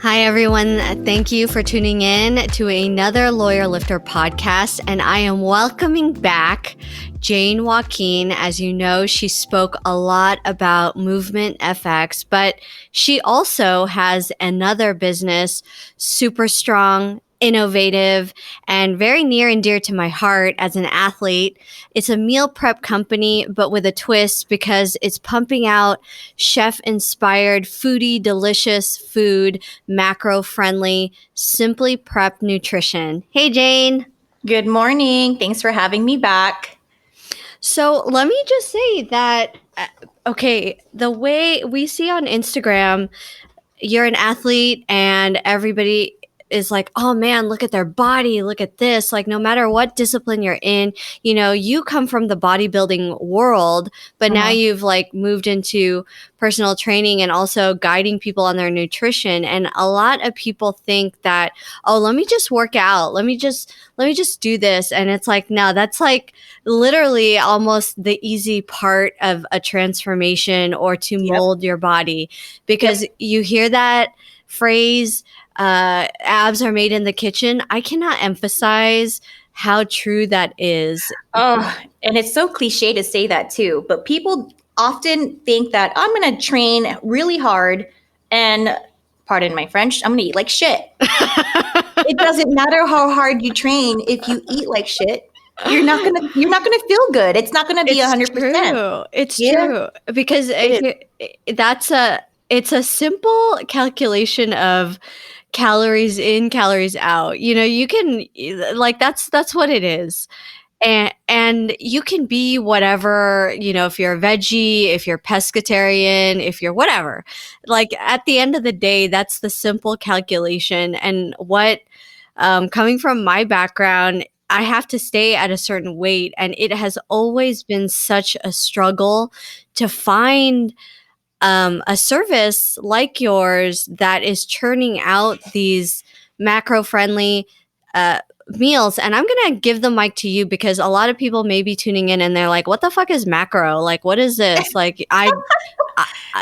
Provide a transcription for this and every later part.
Hi, everyone. Thank you for tuning in to another Lawyer Lifter podcast. And I am welcoming back Jane Joaquin. As you know, she spoke a lot about movement FX, but she also has another business, super strong, innovative, and very near and dear to my heart as an athlete. It's a meal prep company, but with a twist because it's pumping out chef-inspired, foodie, delicious food, macro-friendly, simply Prepped Nutrition. Hey, Jane. Good morning. Thanks for having me back. So let me just say that, the way we see on Instagram, you're an athlete and everybody is like, oh man, look at their body, look at this. Like, no matter what discipline you're in, you come from the bodybuilding world, but now you've moved into personal training and also guiding people on their nutrition. And a lot of people think that, oh, let me just work out. Let me just do this. And it's like, no, that's like literally almost the easy part of a transformation or to mold your body, because you hear that phrase, abs are made in the kitchen. I cannot emphasize how true that is. Oh, and it's so cliche to say that too, but people often think that I'm going to train really hard and, pardon my French, I'm going to eat like shit. It doesn't matter how hard you train. If you eat like shit, you're not gonna feel good. It's not gonna be 100%. It's true because it's a simple calculation of calories in, calories out. You can that's what it is. And you can be whatever, if you're a veggie, if you're pescatarian, if you're whatever. Like, at the end of the day, that's the simple calculation. And what, coming from my background, I have to stay at a certain weight. And it has always been such a struggle to find a service like yours that is churning out these macro-friendly meals. And I'm going to give the mic to you because a lot of people may be tuning in and they're like, what the fuck is macro? Like, what is this? Like,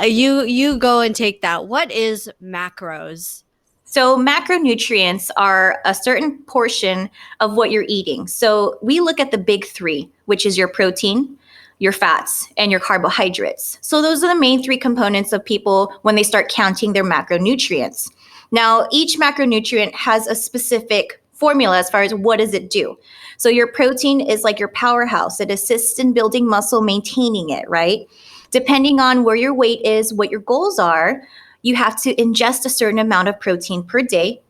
you go and take that. What is macros? So macronutrients are a certain portion of what you're eating. So we look at the big three, which is your protein, your fats, and your carbohydrates. So those are the main three components of people when they start counting their macronutrients. Now, each macronutrient has a specific formula as far as what does it do. So your protein is like your powerhouse. It assists in building muscle, maintaining it, right? Depending on where your weight is, what your goals are, you have to ingest a certain amount of protein per day.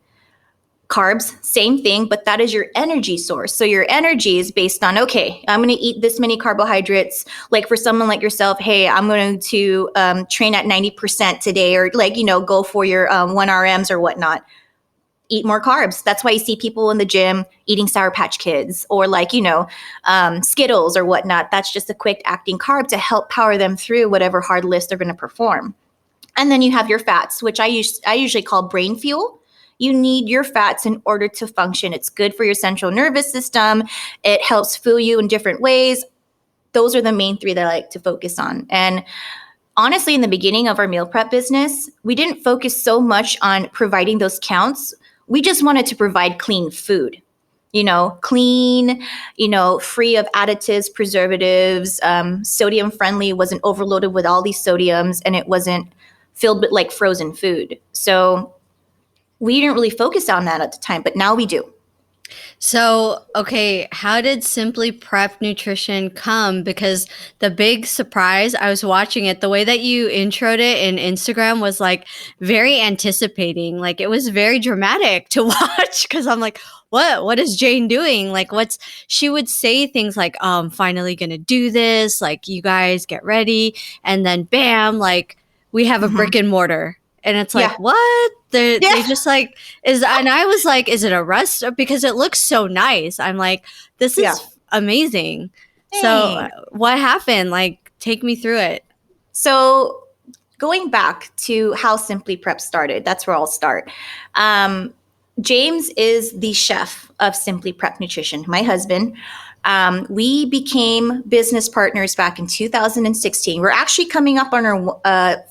Carbs, same thing, but that is your energy source. So your energy is based on, okay, I'm going to eat this many carbohydrates. Like for someone like yourself, hey, I'm going to train at 90% today, or go for your 1RMs or whatnot. Eat more carbs. That's why you see people in the gym eating Sour Patch Kids or Skittles or whatnot. That's just a quick acting carb to help power them through whatever hard list they're going to perform. And then you have your fats, which I usually call brain fuel. You need your fats in order to function. It's good for your central nervous system. It helps fuel you in different ways. Those are the main three that I like to focus on. And honestly, in the beginning of our meal prep business, we didn't focus so much on providing those counts. We just wanted to provide clean food, clean, free of additives, preservatives, sodium friendly, wasn't overloaded with all these sodiums, and it wasn't filled with like frozen food. So we didn't really focus on that at the time, but now we do. So, okay, how did Simply Prepped Nutrition come? Because the big surprise, I was watching it, the way that you introed it in Instagram was like very anticipating. Like, it was very dramatic to watch because I'm like, what is Jane doing? Like, she would say things like, oh, I'm finally going to do this. Like, you guys get ready. And then bam, like, we have a brick and mortar. And it's like, what? They just like, and I was like, is it a rest? Because it looks so nice. I'm like, this is amazing. Hey. So what happened? Like, take me through it. So going back to how Simply Prep started, that's where I'll start. James is the chef of Simply Prepped Nutrition, my husband. We became business partners back in 2016. We're actually coming up on our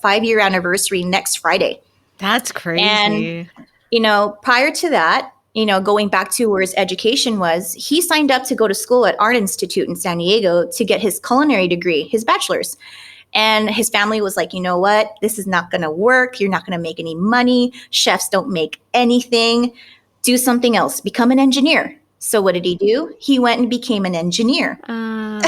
5-year anniversary next Friday. That's And, crazy. prior to that, going back to where his education was, he signed up to go to school at Art Institute in San Diego to get his culinary degree, his bachelor's. And his family was like, you know what? This is not going to work. You're not going to make any money. Chefs don't make anything. Do something else. Become an engineer. So what did he do? He went and became an engineer. Uh,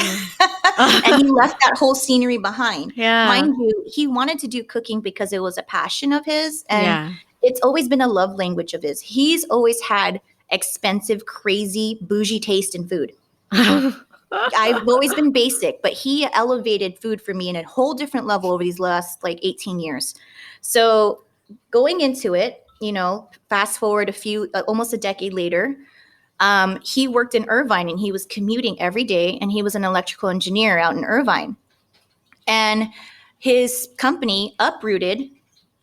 And he left that whole scenery behind. yeah. Mind you, he wanted to do cooking because it was a passion of his. And Yeah. it's always been a love language of his. He's always had expensive, crazy, bougie taste in food. I've always been basic, but he elevated food for me in a whole different level over these last like 18 years. So going into it, fast forward almost a decade later, he worked in Irvine and he was commuting every day, and he was an electrical engineer out in Irvine. And his company uprooted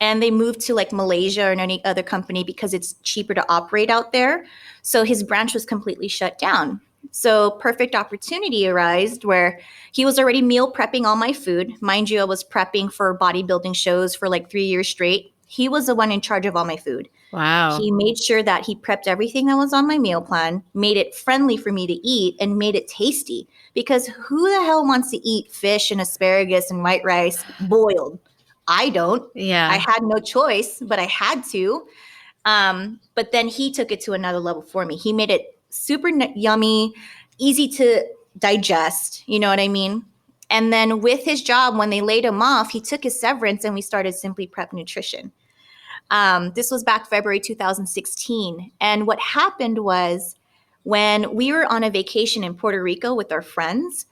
and they moved to like Malaysia or any other company because it's cheaper to operate out there. So his branch was completely shut down. So perfect opportunity arose where he was already meal prepping all my food. Mind you, I was prepping for bodybuilding shows for like 3 years straight. He was the one in charge of all my food. Wow. He made sure that he prepped everything that was on my meal plan, made it friendly for me to eat, and made it tasty. Because who the hell wants to eat fish and asparagus and white rice boiled? I don't. I Yeah. had no choice, but I had to. But then he took it to another level for me. He made it super yummy, easy to digest. You know what I mean? And then with his job, when they laid him off, he took his severance and we started Simply Prepped Nutrition. This was back February 2016. And what happened was when we were on a vacation in Puerto Rico with our friends,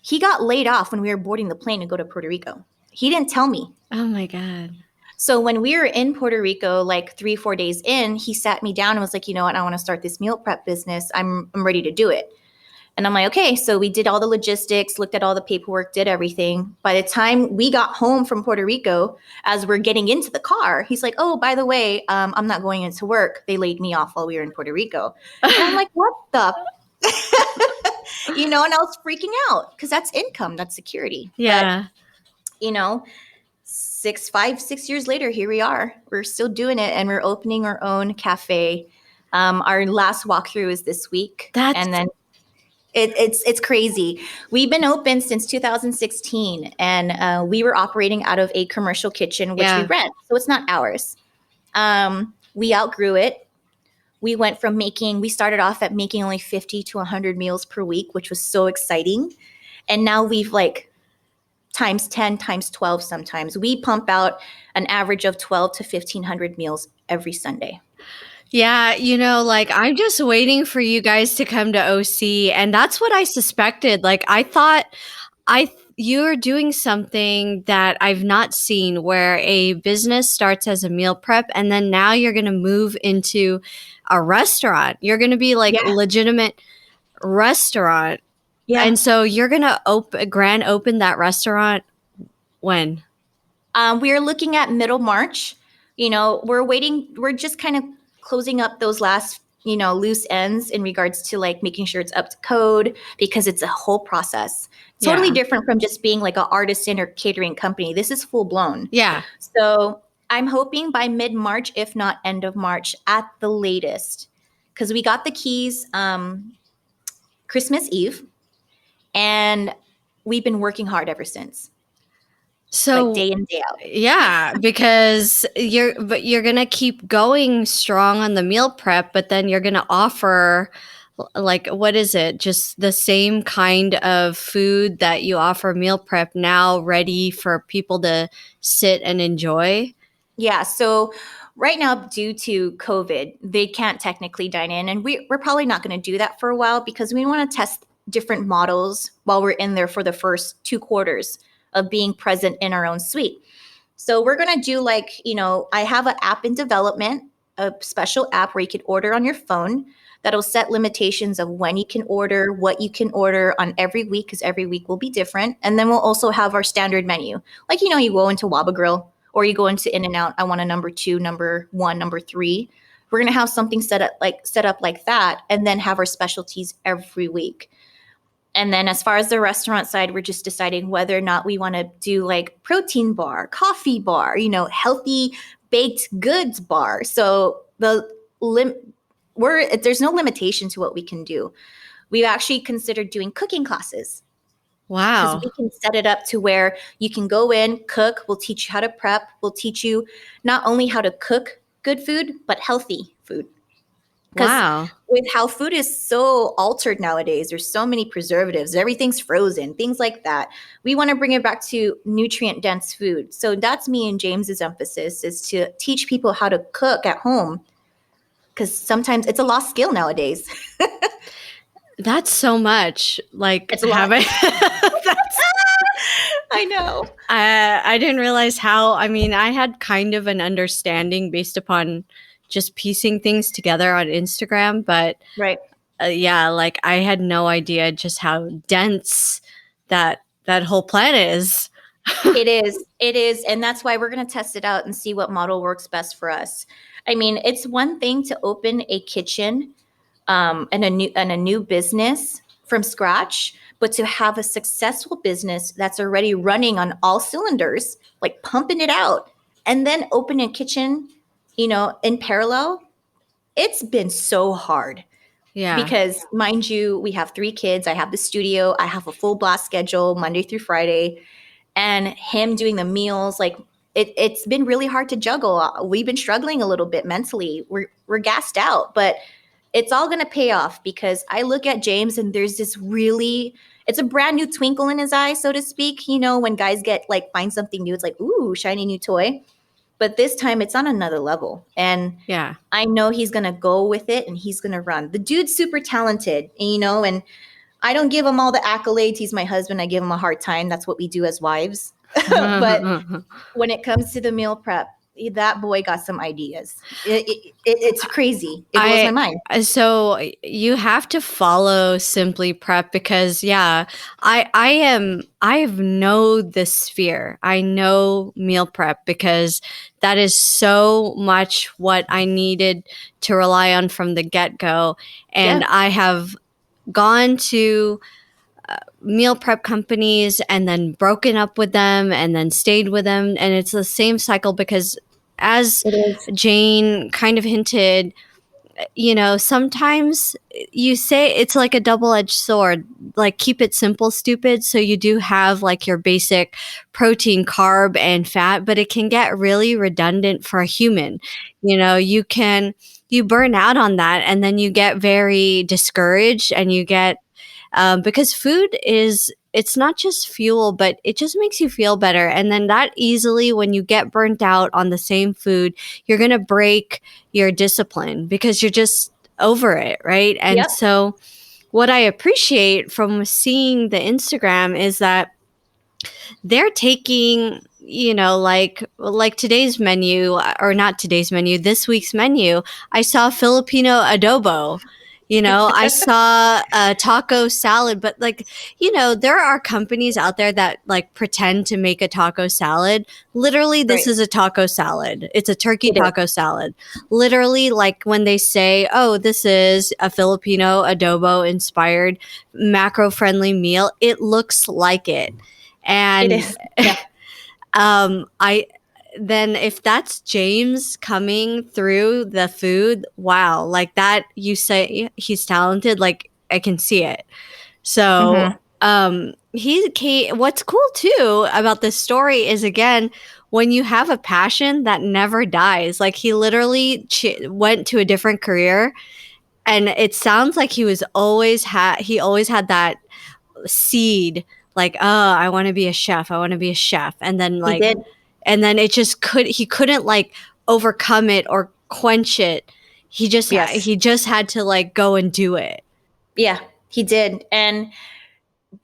he got laid off when we were boarding the plane to go to Puerto Rico. He didn't tell me. Oh my God. So when we were in Puerto Rico, like 3-4 days in, he sat me down and was like, you know what, I want to start this meal prep business. I'm ready to do it. And I'm like, okay. So we did all the logistics, looked at all the paperwork, did everything. By the time we got home from Puerto Rico, as we're getting into the car, he's like, oh, by the way, I'm not going into work. They laid me off while we were in Puerto Rico. And I'm like, what the? And I was freaking out because that's income, that's security. Yeah. But, 6 years later, here we are. We're still doing it, and we're opening our own cafe. Our last walkthrough is this week. And then it's crazy. We've been open since 2016, and we were operating out of a commercial kitchen, which we rent. So it's not ours. We outgrew it. We started off at making only 50 to 100 meals per week, which was so exciting. And now we've times 10, times 12 sometimes. We pump out an average of 12 to 1,500 meals every Sunday. Yeah, I'm just waiting for you guys to come to OC, and that's what I suspected. I thought you're doing something that I've not seen, where a business starts as a meal prep and then now you're going to move into a restaurant. You're going to be a legitimate restaurant. Yeah. And so you're going to grand open that restaurant when? We are looking at middle March. We're waiting. We're just kind of closing up those last, loose ends in regards to making sure it's up to code, because it's a whole process. Totally different from just being like an artisan or catering company. This is full blown. Yeah. So I'm hoping by mid-March, if not end of March at the latest, because we got the keys Christmas Eve, and we've been working hard ever since. So day in, day out. Yeah, because you're going to keep going strong on the meal prep, but then you're going to offer what is it? Just the same kind of food that you offer meal prep now, ready for people to sit and enjoy? Yeah. So right now, due to COVID, they can't technically dine in, and we're probably not going to do that for a while because we want to test different models while we're in there for the first 2 quarters of being present in our own suite. So we're going to do I have an app in development, a special app where you can order on your phone that'll set limitations of when you can order, what you can order on every week, because every week will be different. And then we'll also have our standard menu. You go into Waba Grill or you go into In-N-Out. I want a number 2, number 1, number 3. We're going to have something set up like that, and then have our specialties every week. And then as far as the restaurant side, we're just deciding whether or not we want to do protein bar, coffee bar, healthy baked goods bar. So there's no limitation to what we can do. We've actually considered doing cooking classes because Wow. we can set it up to where you can go in, cook, we'll teach you how to prep, we'll teach you not only how to cook good food, but healthy food. Because Wow. with how food is so altered nowadays, there's so many preservatives, everything's frozen, things like that. We want to bring it back to nutrient dense food. So that's me and James's emphasis, is to teach people how to cook at home, because sometimes it's a lost skill nowadays. That's so much. Like It's a lot. having that's I know. I didn't realize how. I mean, I had kind of an understanding based upon just piecing things together on Instagram, but Right. yeah, like I had no idea just how dense that whole planet is. It is. It is. And that's why we're going to test it out and see what model works best for us. I mean, it's one thing to open a kitchen and a new business from scratch, but to have a successful business that's already running on all cylinders, like pumping it out, and then open a kitchen, in parallel, it's been so hard. Yeah. Because mind you, we have 3 kids. I have the studio. I have a full blast schedule Monday through Friday, and him doing the meals, like it's been really hard to juggle. We've been struggling a little bit mentally. We're gassed out, but it's all going to pay off, because I look at James and there's this it's a brand new twinkle in his eye, so to speak. When guys find something new, it's like, ooh, shiny new toy. But this time it's on another level. And Yeah. I know he's going to go with it and he's going to run. The dude's super talented, and I don't give him all the accolades. He's my husband. I give him a hard time. That's what we do as wives. But when it comes to the meal prep, that boy got some ideas. It's crazy. It blows my mind. So you have to follow Simply Prep because I know this sphere. I know meal prep because that is so much what I needed to rely on from the get-go. And Yeah. I have gone to meal prep companies and then broken up with them and then stayed with them, and it's the same cycle because, as It is. Jane kind of hinted, sometimes you say it's like a double-edged sword, like keep it simple, stupid. So you do have like your basic protein, carb, and fat, but it can get really redundant for a human. You burn out on that, and then you get very discouraged, and you get because food it's not just fuel, but it just makes you feel better. And then that easily, when you get burnt out on the same food, you're going to break your discipline because you're just over it, right? And Yep. so what I appreciate from seeing the Instagram is that they're taking, like today's menu, or not today's menu, this week's menu. I saw Filipino adobo. I saw a taco salad, but there are companies out there that like pretend to make a taco salad. Literally, this Right. is a taco salad. It's a turkey It is. taco salad. Literally, like when they say, oh, this is a Filipino adobo inspired macro friendly meal, it looks like it. It And is. Yeah. I then if that's James coming through the food, wow, like that, you say he's talented, like I can see it. So Mm-hmm. what's cool too about this story is, again, when you have a passion that never dies, like he literally went to a different career, and it sounds like he always had that seed, like, oh, I want to be a chef, and then He did. he couldn't like overcome it or quench it. Yes. He just had to like go and do it. Yeah, he did. And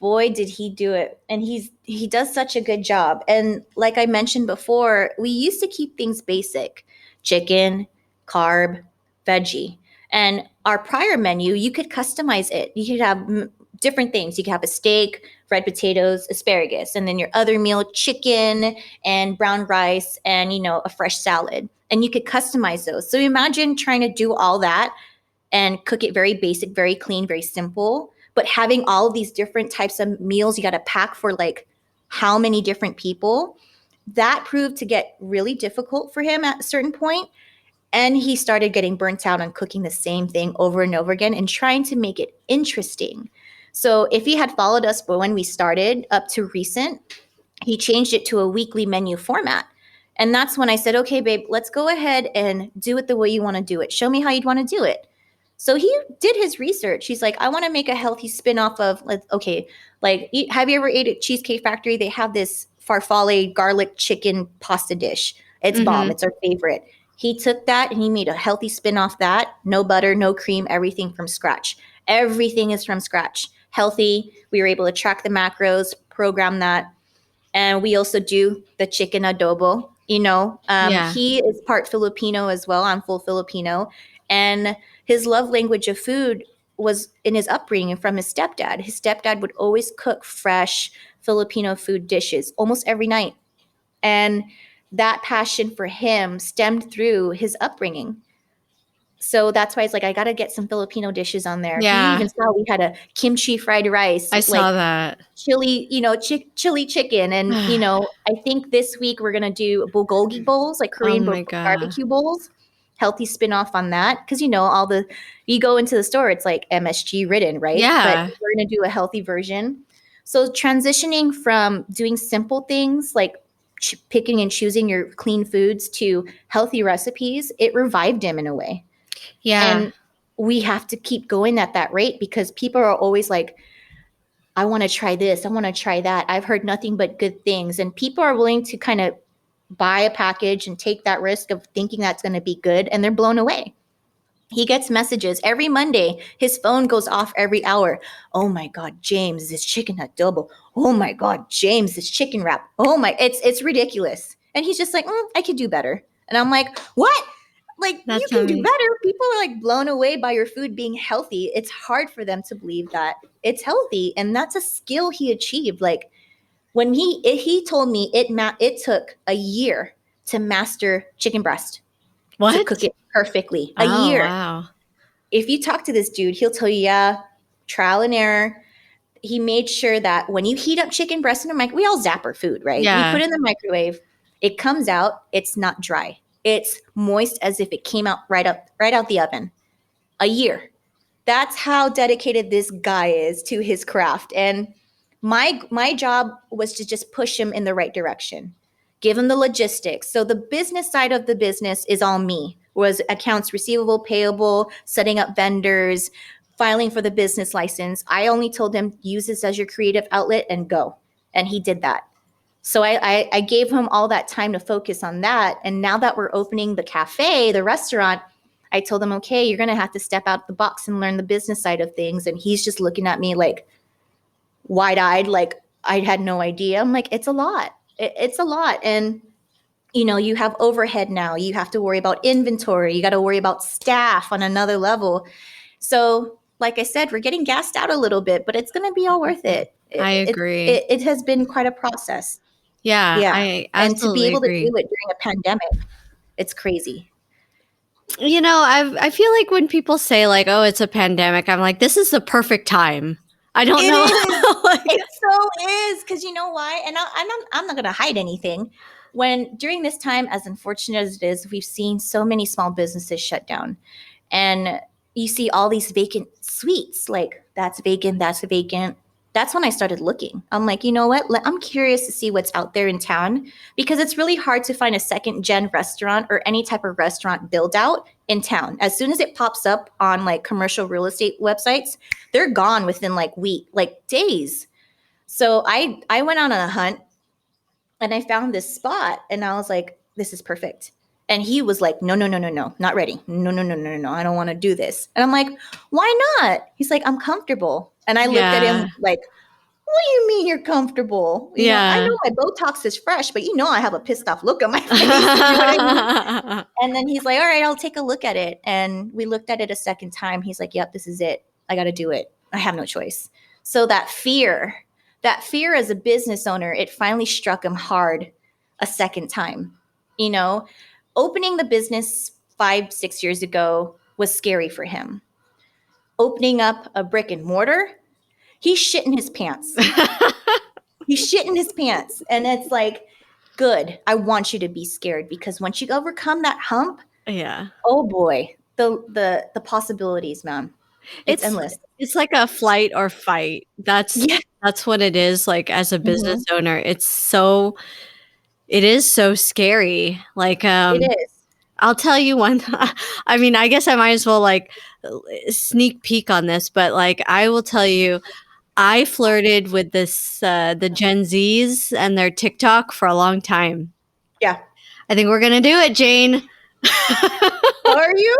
boy, did he do it. And he does such a good job. And like I mentioned before, we used to keep things basic: chicken, carb, veggie. And our prior menu, you could customize it. You could have different things. You could have a steak, red potatoes, asparagus, and then your other meal, chicken and brown rice, and a fresh salad. And you could customize those. So imagine trying to do all that and cook it very basic, very clean, very simple, but having all of these different types of meals you got to pack for like how many different people. that proved to get really difficult for him at a certain point. And he started getting burnt out on cooking the same thing over and over again and trying to make it interesting. So if he had followed us but when we started up to recent, he changed it to a weekly menu format. And that's when I said, okay, babe, let's go ahead and do it the way you want to do it. Show me how you'd want to do it. So he did his research. He's like, I want to make a healthy spin-off of, okay, like, have you ever ate at Cheesecake Factory? They have this farfalle garlic chicken pasta dish. It's bomb. It's our favorite. He took that and he made a healthy spin off that. No butter, no cream, everything from scratch. Everything is from scratch. Healthy. We were able to track the macros, program that. And we also do the chicken adobo. He is part Filipino as well. I'm full Filipino. And his love language of food was in his upbringing from his stepdad. His stepdad would always cook fresh Filipino food dishes almost every night. And that passion for him stemmed through his upbringing. So that's why it's like, I got to get some Filipino dishes on there. Yeah. You even saw we had a kimchi fried rice. I saw that. Chili, chili chicken. And, I think this week we're going to do bulgogi bowls, like Korean barbecue bowls. Healthy spin-off on that. Because, you go into the store, it's like MSG ridden, right? Yeah. But we're going to do a healthy version. So transitioning from doing simple things like picking and choosing your clean foods to healthy recipes, it revived him in a way. Yeah. And we have to keep going at that rate because people are always like, I want to try this. I want to try that. I've heard nothing but good things. And people are willing to kind of buy a package and take that risk of thinking that's going to be good. And they're blown away. He gets messages every Monday. His phone goes off every hour. Oh my God, James, this chicken adobo. Oh my God, James, this chicken wrap. Oh my, it's ridiculous. And he's just like, I could do better. And I'm like, what? Like, you can do better. People are like blown away by your food being healthy. It's hard for them to believe that it's healthy. And that's a skill he achieved. Like when he told me it took a year to master chicken breast. What? To cook it perfectly. A year. Wow. If you talk to this dude, he'll tell you, trial and error. He made sure that when you heat up chicken breast in the microwave, we all zap our food, right? Yeah. We put it in the microwave. It comes out. It's not dry. It's moist as if it came out right out the oven. A year. That's how dedicated this guy is to his craft. And my job was to just push him in the right direction. Give him the logistics. So the business side of the business is all me. Was accounts receivable, payable, setting up vendors, filing for the business license. I only told him use this as your creative outlet and go. And he did that. So I gave him all that time to focus on that. And now that we're opening the cafe, the restaurant, I told him, okay, you're going to have to step out the box and learn the business side of things. And he's just looking at me like wide-eyed, like I had no idea. I'm like, it's a lot. It's a lot. And, you have overhead now. You have to worry about inventory. You got to worry about staff on another level. So like I said, we're getting gassed out a little bit, but it's going to be all worth it. I agree. It has been quite a process. Yeah. I and to be able to do it during a pandemic, it's crazy. I feel like when people say like, "Oh, it's a pandemic," I'm like, "This is the perfect time." I don't know. It so is because you know why? And I'm not going to hide anything. When during this time, as unfortunate as it is, we've seen so many small businesses shut down, and you see all these vacant suites. Like that's vacant. That's vacant. That's when I started looking. I'm like, you know what? I'm curious to see what's out there in town because it's really hard to find a second gen restaurant or any type of restaurant build out in town. As soon as it pops up on like commercial real estate websites, they're gone within like days. So I went on a hunt and I found this spot and I was like, this is perfect. And he was like, no, not ready. No, I don't want to do this. And I'm like, why not? He's like, I'm comfortable. And I looked at him like, what do you mean you're comfortable? I know my Botox is fresh, but I have a pissed off look on my face. You know what I mean? And then he's like, all right, I'll take a look at it. And we looked at it a second time. He's like, yep, this is it. I got to do it. I have no choice. So that fear as a business owner, it finally struck him hard a second time. Opening the business 5-6 years ago was scary for him. Opening up a brick and mortar, he's shitting his pants. He's shitting his pants. And it's like, good. I want you to be scared, because once you overcome that hump, Yeah. oh boy, the possibilities, man. It's It's endless. it's like a flight or fight. Yeah. That's what it is, like, as a business Mhm. owner. It is so scary. Like, It is. I'll tell you one. I mean, I guess I might as well like sneak peek on this, but like I will tell you, I flirted with the Gen Zs and their TikTok for a long time. Yeah. I think we're gonna do it, Jane. Are you?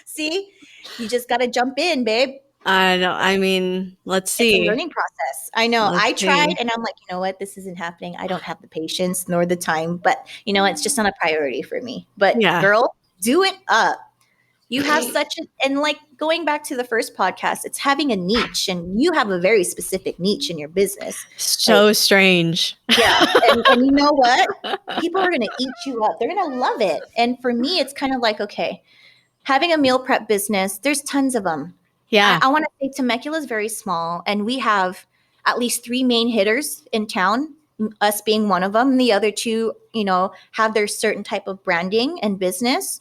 See, you just got to jump in, babe. I don't. I mean, let's It's a see. learning process. I know. Let's I tried see. and I'm like, you know what? This isn't happening. I don't have the patience nor the time, but you know, it's just not a priority for me. But Yeah. girl, do it up. You have such a, and like going back to the first podcast, it's having a niche, and you have a very specific niche in your business. Like, So strange. yeah. And you know what? People are going to eat you up. They're going to love it. And for me, it's kind of like, okay, having a meal prep business, there's tons of them. Yeah. I want to say Temecula is very small, and we have at least 3 main hitters in town, us being one of them. The other two, you know, have their certain type of branding and business.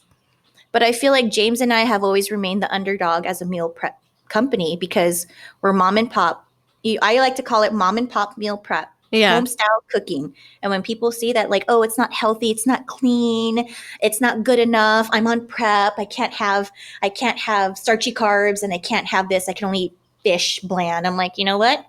But I feel like James and I have always remained the underdog as a meal prep company, because we're mom and pop. I like to call it mom and pop meal prep, Yeah. home style cooking. And when people see that, like, oh, it's not healthy, it's not clean, it's not good enough, I'm on prep, I can't have starchy carbs, and I can't have this, I can only eat fish bland. I'm like, you know what?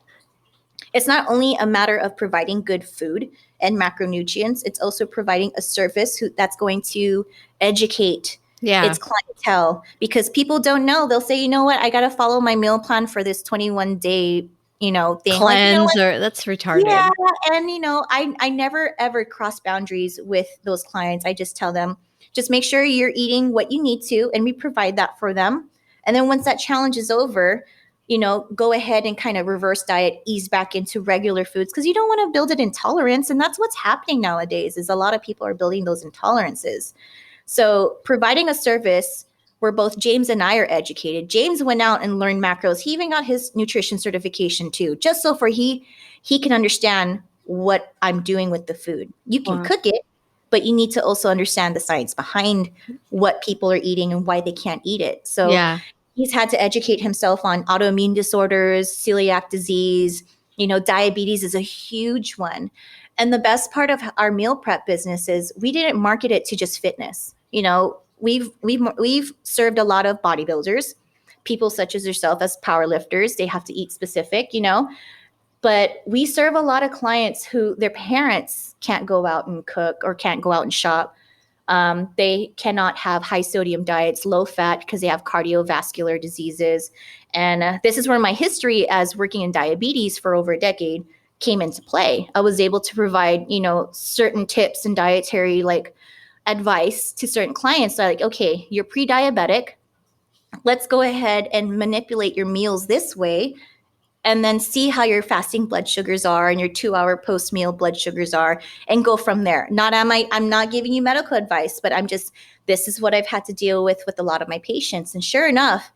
It's not only a matter of providing good food and macronutrients, it's also providing a service that's going to educate Yeah. its clientele, because people don't know. They'll say, you know what, I got to follow my meal plan for this 21-day, you know, thing. Like, you know Cleanse what? or that's retarded. Yeah. And, you know, I never ever cross boundaries with those clients. I just tell them, just make sure you're eating what you need to, and we provide that for them. And then once that challenge is over, you know, go ahead and kind of reverse diet, ease back into regular foods, because you don't want to build an intolerance. And that's what's happening nowadays, is a lot of people are building those intolerances. So providing a service where both James and I are educated. James went out and learned macros. He even got his nutrition certification too, just so he can understand what I'm doing with the food. You can Wow. cook it, but you need to also understand the science behind what people are eating and why they can't eat it. So Yeah. he's had to educate himself on autoimmune disorders, celiac disease, you know, diabetes is a huge one. And the best part of our meal prep business is we didn't market it to just fitness. You know, we've served a lot of bodybuilders, people such as yourself as power lifters. They have to eat specific, you know, but we serve a lot of clients who their parents can't go out and cook or can't go out and shop. They cannot have high sodium diets, low fat, because they have cardiovascular diseases. And this is where my history as working in diabetes for over a decade came into play. I was able to provide, you know, certain tips and dietary like advice to certain clients. So like, okay, you're pre-diabetic. Let's go ahead and manipulate your meals this way, and then see how your fasting blood sugars are and your 2-hour post meal blood sugars are, and go from there. I'm not giving you medical advice, but this is what I've had to deal with a lot of my patients. And sure enough,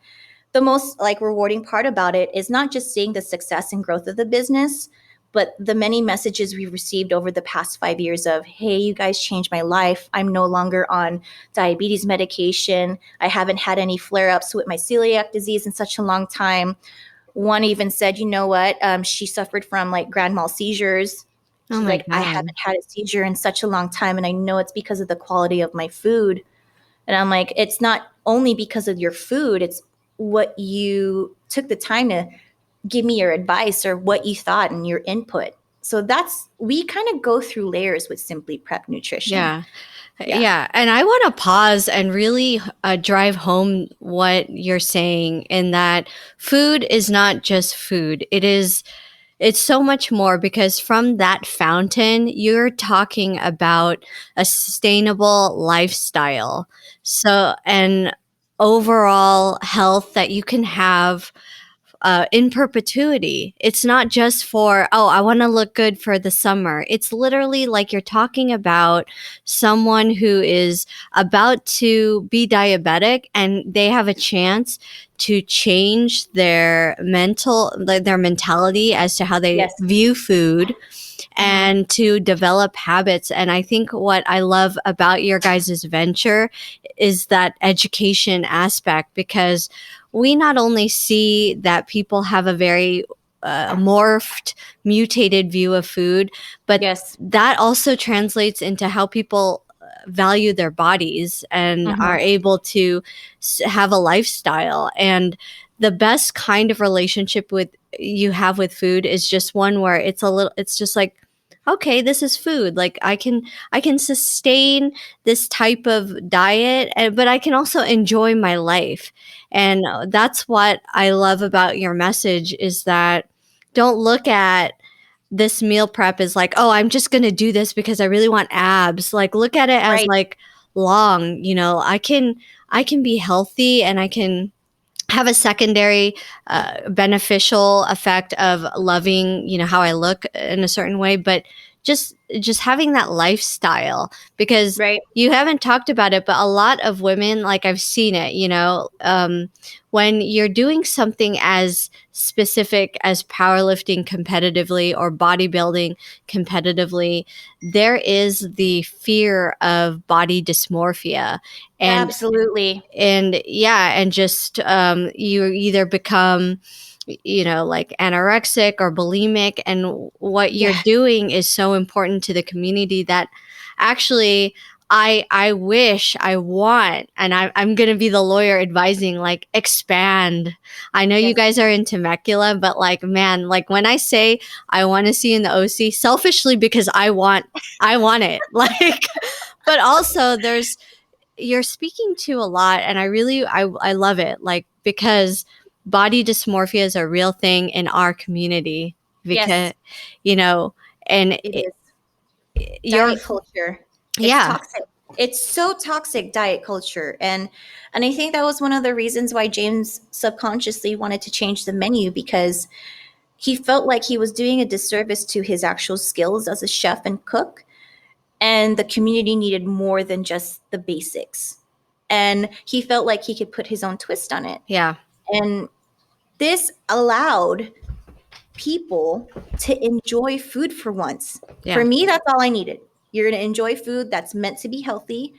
the most like rewarding part about it is not just seeing the success and growth of the business, but the many messages we've received over the past 5 years of, hey, you guys changed my life. I'm no longer on diabetes medication. I haven't had any flare-ups with my celiac disease in such a long time. One even said, you know what? She suffered from like grand mal seizures. Oh She's my like, I God. haven't had a seizure in such a long time, and I know it's because of the quality of my food. And I'm like, it's not only because of your food, it's what you took the time to give me your advice or what you thought and your input. So we kind of go through layers with Simply Prep Nutrition. Yeah. Yeah. Yeah. And I want to pause and really drive home what you're saying, in that food is not just food. It's so much more, because from that fountain, you're talking about a sustainable lifestyle. So, and overall health that you can have in perpetuity. It's not just for, oh, I want to look good for the summer. It's literally like you're talking about someone who is about to be diabetic, and they have a chance to change their mentality as to how they Yes. view food, and to develop habits. And I think what I love about your guys' venture is that education aspect, because we not only see that people have a very morphed, mutated view of food, but Yes. that also translates into how people value their bodies and Mm-hmm. are able to have a lifestyle. And the best kind of relationship with you have with food is just one where it's just like, okay, this is food. Like I can sustain this type of diet, but I can also enjoy my life. And that's what I love about your message, is that don't look at this meal prep as like, oh, I'm just going to do this because I really want abs. Like look at it as Right. like long, I can be healthy, and I can have a secondary beneficial effect of loving, how I look in a certain way, but just having that lifestyle, because Right. you haven't talked about it, but a lot of women, like I've seen it, when you're doing something as specific as powerlifting competitively or bodybuilding competitively, there is the fear of body dysmorphia. and Absolutely. and yeah, and just you either become, like anorexic or bulimic, and what you're Yeah. doing is so important to the community that actually I wish, I want, and I'm gonna be the lawyer advising, like, expand. I know you Yes. guys are in Temecula, but like, man, like when I say I want to see you in the OC, selfishly because I want it, like, but also you're speaking to a lot, and I love it, like, because body dysmorphia is a real thing in our community, because Yes, you know and it it, is. you're Diet culture. It's yeah, toxic. It's so toxic, diet culture. And I think that was one of the reasons why James subconsciously wanted to change the menu, because he felt like he was doing a disservice to his actual skills as a chef and cook, and the community needed more than just the basics. And he felt like he could put his own twist on it. yeah, And this allowed people to enjoy food for once. For yeah, me, that's all I needed. You're going to enjoy food that's meant to be healthy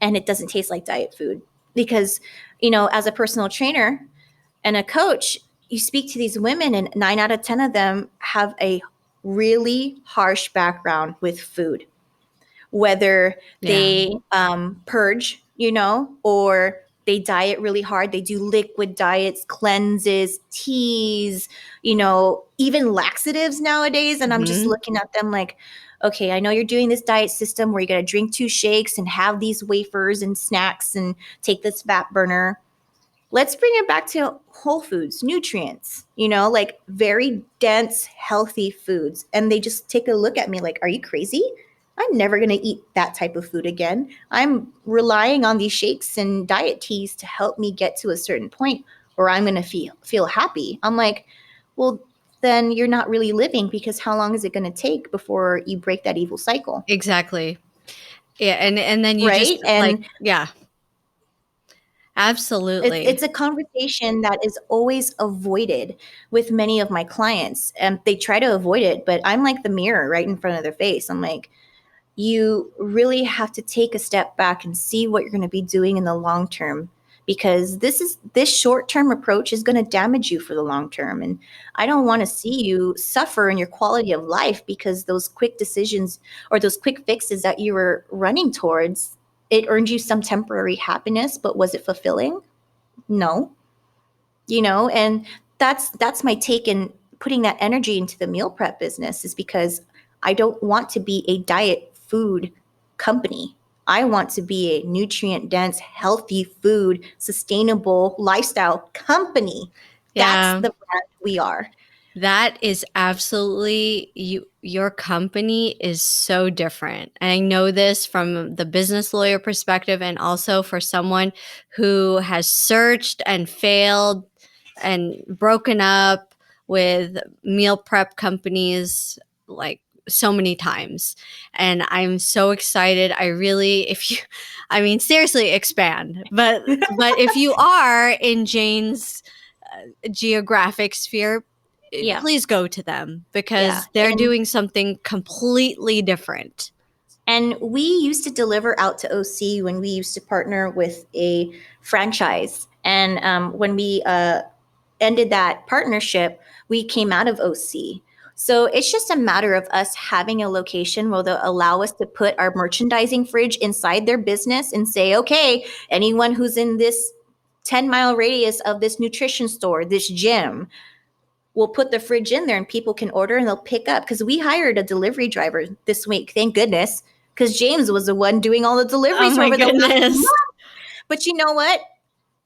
and it doesn't taste like diet food. Because, as a personal trainer and a coach, you speak to these women, and 9 out of 10 of them have a really harsh background with food, whether yeah. they purge, or they diet really hard. They do liquid diets, cleanses, teas, even laxatives nowadays. And I'm just Hmm. looking at them like, okay, I know you're doing this diet system where you got to drink 2 shakes and have these wafers and snacks and take this fat burner. Let's bring it back to whole foods, nutrients, like very dense, healthy foods. And they just take a look at me like, are you crazy? I'm never going to eat that type of food again. I'm relying on these shakes and diet teas to help me get to a certain point where I'm going to feel happy. I'm like, well, then you're not really living, because how long is it going to take before you break that evil cycle? Exactly. Yeah, and then you just Right? like, And yeah, It's absolutely. it's a conversation that is always avoided with many of my clients, and they try to avoid it, but I'm like the mirror right in front of their face. I'm like, you really have to take a step back and see what you're going to be doing in the long term, because this short-term approach is going to damage you for the long term, and I don't want to see you suffer in your quality of life because those quick decisions or those quick fixes that you were running towards, it earned you some temporary happiness, but was it fulfilling? No. And that's my take in putting that energy into the meal prep business, is because I don't want to be a diet food company. I want to be a nutrient dense, healthy food, sustainable lifestyle company. That's Yeah. the brand we are. That is absolutely you. Your company is so different. And I know this from the business lawyer perspective, and also for someone who has searched and failed and broken up with meal prep companies like so many times. And I'm so excited. I really, if you, I mean, seriously, expand. But if you are in Jane's geographic sphere, Yeah. please go to them because Yeah. they're And doing something completely different. And we used to deliver out to OC when we used to partner with a franchise. And when we ended that partnership, we came out of OC. So it's just a matter of us having a location where they'll allow us to put our merchandising fridge inside their business and say, okay, anyone who's in this 10-mile radius of this nutrition store, this gym, we'll put the fridge in there and people can order and they'll pick up. Because we hired a delivery driver this week, thank goodness, because James was the one doing all the deliveries Oh my over the last goodness. month. But you know what?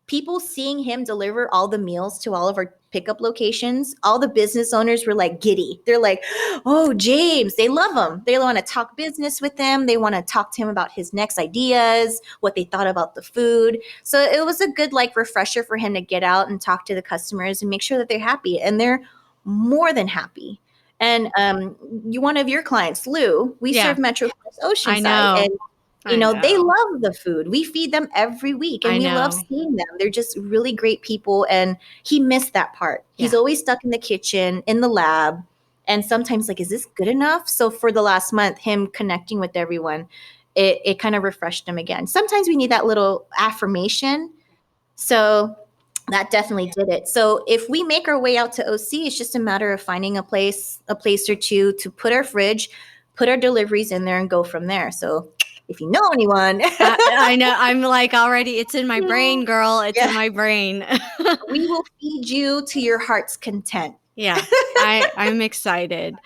People seeing him deliver all the meals to all of our pickup locations, all the business owners were like giddy. They're like, oh, James, they love him. They want to talk business with him. They want to talk to him about his next ideas, what they thought about the food. So it was a good like refresher for him to get out and talk to the customers and make sure that they're happy. And they're more than happy. And one of your clients, Lou, we Yeah. serve Metro Oceanside. I know. And they love the food. We feed them every week and we love seeing them. They're just really great people. And he missed that part. Yeah. He's always stuck in the kitchen, in the lab. And sometimes like, is this good enough? So for the last month, him connecting with everyone, it kind of refreshed him again. Sometimes we need that little affirmation. So that definitely did it. So if we make our way out to OC, it's just a matter of finding a place or two to put our fridge, put our deliveries in there and go from there. So if you know anyone. I know. I'm like already, it's in my brain, girl. It's in my brain. We will feed you to your heart's content. Yeah, I'm excited.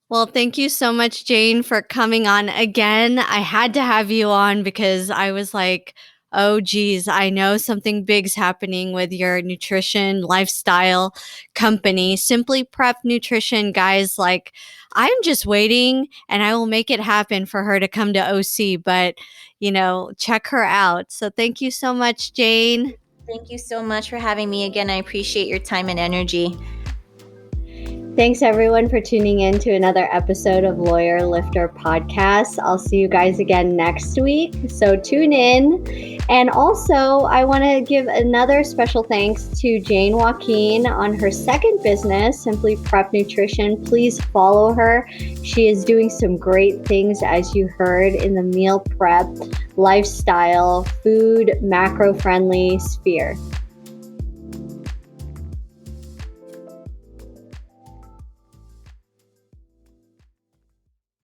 Well, thank you so much, Jane, for coming on again. I had to have you on because I was like, oh, geez, I know something big's happening with your nutrition lifestyle company, Simply Prepped Nutrition, guys. Like, I'm just waiting and I will make it happen for her to come to OC, but, check her out. So thank you so much, Jane. Thank you so much for having me again. I appreciate your time and energy. Thanks, everyone, for tuning in to another episode of Lawyer Lifter Podcast. I'll see you guys again next week, so tune in. And also, I want to give another special thanks to Jane Joaquin on her second business, Simply Prep Nutrition. Please follow her. She is doing some great things, as you heard, in the meal prep, lifestyle, food, macro-friendly sphere.